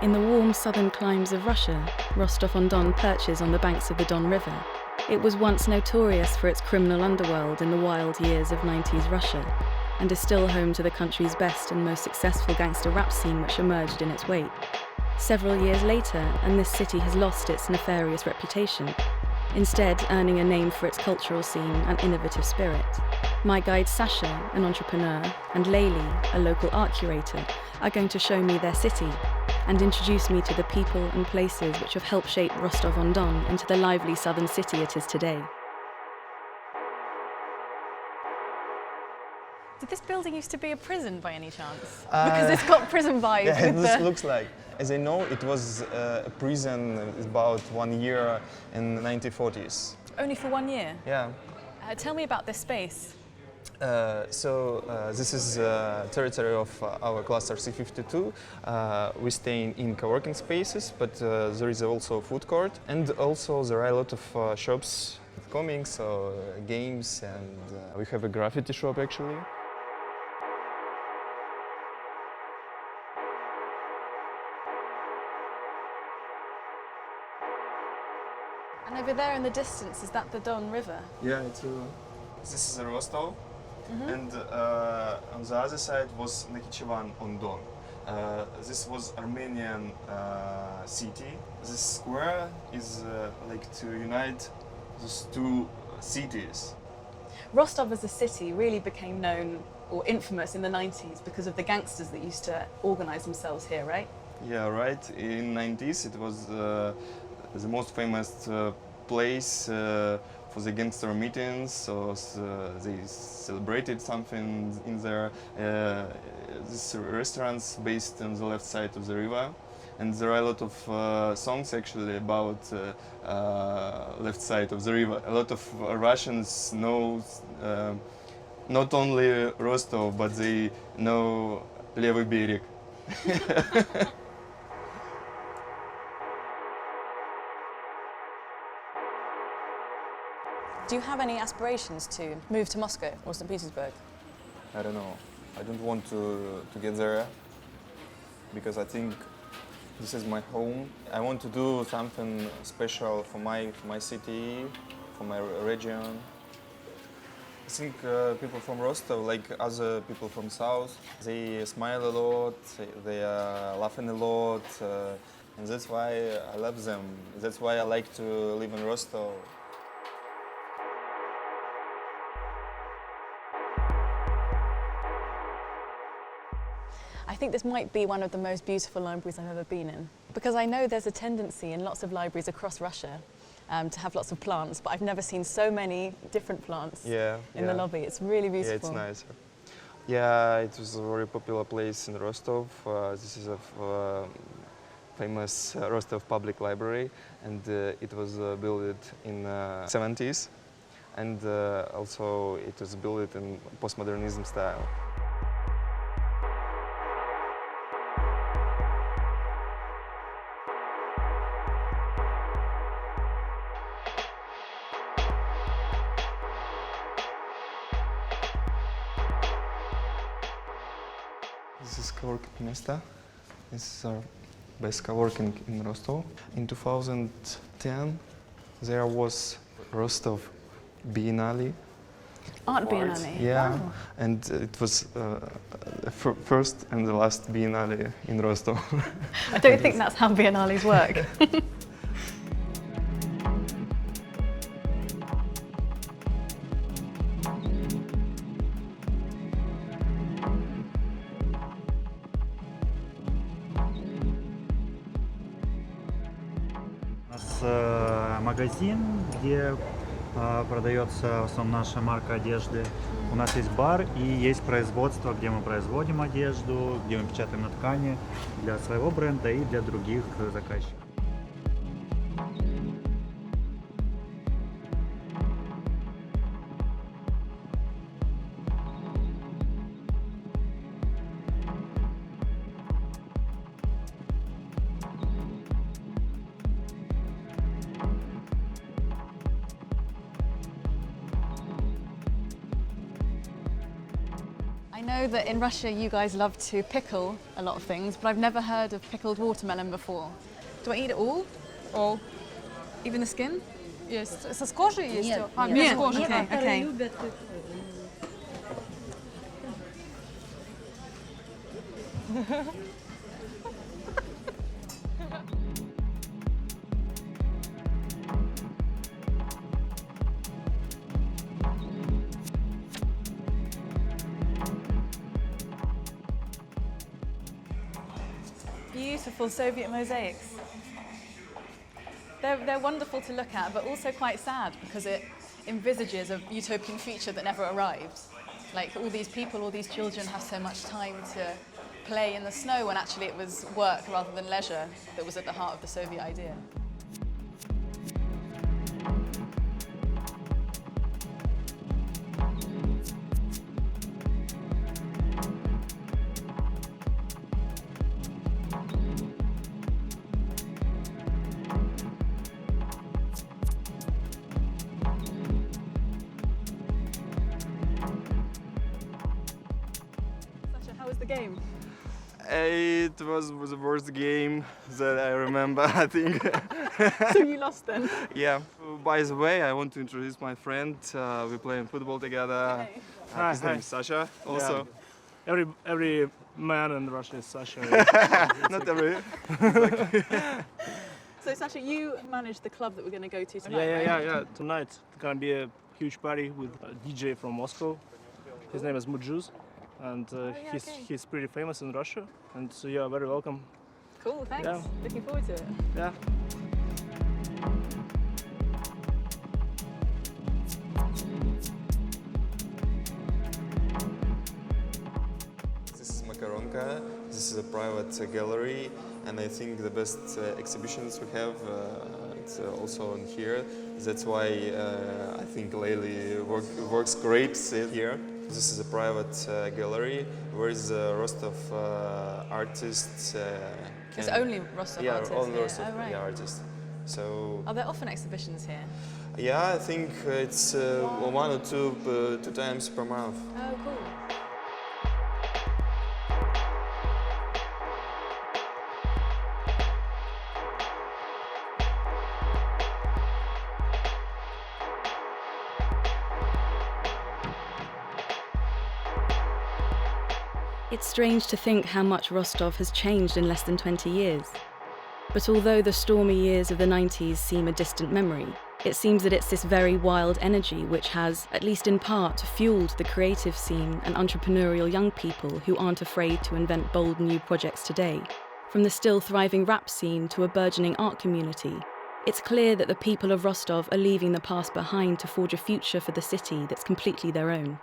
In the warm southern climes of Russia, Rostov-on-Don perches on the banks of the Don River. It was once notorious for its criminal underworld in the wild years of 90s Russia, and is still home to the country's best and most successful gangster rap scene which emerged in its wake. Several years later, and this city has lost its nefarious reputation, instead earning a name for its cultural scene and innovative spirit. My guide Sasha, an entrepreneur, and Layli, a local art curator, are going to show me their city and introduce me to the people and places which have helped shape Rostov-on-Don into the lively southern city it is today. Did this building used to be a prison by any chance? Because it's got prison vibes. Yeah, this looks like. As I know, it was a prison about 1 year in the 1940s. Only for 1 year? Yeah. Tell me about this space. This is territory of our cluster C52. We stay in co-working spaces, but there is also a food court, and also there are a lot of shops with comics or games, and we have a graffiti shop actually. And over there in the distance, is that the Don River? Yeah, this is Rostov, and on the other side was Nakhichevan on Don. This was Armenian city. This square is like to unite these two cities. Rostov as a city really became known or infamous in the 90s because of the gangsters that used to organize themselves here, right? Yeah, right. In 90s it was the most famous place for the gangster meetings, so they celebrated something in there. This restaurants based on the left side of the river, and there are a lot of songs actually about left side of the river. A lot of Russians know not only Rostov, but they know Levый берег. Do you have any aspirations to move to Moscow or St. Petersburg? I don't know. I don't want to get there because I think this is my home. I want to do something special for my city, for my region. I think people from Rostov, like other people from South, they smile a lot, they are laughing a lot, and that's why I love them. That's why I like to live in Rostov. I think this might be one of the most beautiful libraries I've ever been in, because I know there's a tendency in lots of libraries across Russia to have lots of plants, but I've never seen so many different plants in the lobby. It's really beautiful. Yeah, it's nice. Yeah, it was a very popular place in Rostov. This is a famous Rostov Public Library, and it was built in 70s, and also it was built in postmodernism style. This is coworking место. This is our best coworking in Rostov. In 2010, there was Rostov Biennale. Art Biennale? Yeah, Wow. and it was first and the last Biennale in Rostov. I don't think that's how biennales work. У нас магазин, где продается в основном наша марка одежды. У нас есть бар и есть производство, где мы производим одежду, где мы печатаем на ткани для своего бренда и для других заказчиков. I know that in Russia you guys love to pickle a lot of things, but I've never heard of pickled watermelon before. Do I eat it all? Even the skin? Есть. Со кожей есть? Нет, А, нет. без Нет, кожи. окей. Авторы любят. Beautiful Soviet mosaics. They're wonderful to look at, but also quite sad because it envisages a utopian future that never arrived. Like all these people, all these children have so much time to play in the snow when actually it was work rather than leisure that was at the heart of the Soviet idea. Sasha, how was the game? It was the worst game that I remember, I think. So you lost then? Yeah. By the way, I want to introduce my friend. We play football together. Okay. His name is Sasha. Also, Every man in Russia is Sasha. not every. So Sasha, you manage the club that we're going to go to tonight, yeah. Tonight it's gonna be a huge party with a DJ from Moscow. His name is Mujuz, and he's pretty famous in Russia. And so you're very welcome. Cool, thanks. Yeah. Looking forward to it. Yeah. This is Makaronka. This is a private gallery, and I think the best exhibitions we have it's also in here. That's why I think lately works great here. This is a private gallery where the Rostov artists It's only Rostov artists only here. Rostov Oh, right. artists. So Are there often exhibitions here? yeah, I think it's 1 or 2 times per month. Oh, cool. It's strange to think how much Rostov has changed in less than 20 years. But although the stormy years of the 90s seem a distant memory, it seems that it's this very wild energy which has, at least in part, fueled the creative scene and entrepreneurial young people who aren't afraid to invent bold new projects today. From the still thriving rap scene to a burgeoning art community, it's clear that the people of Rostov are leaving the past behind to forge a future for the city that's completely their own.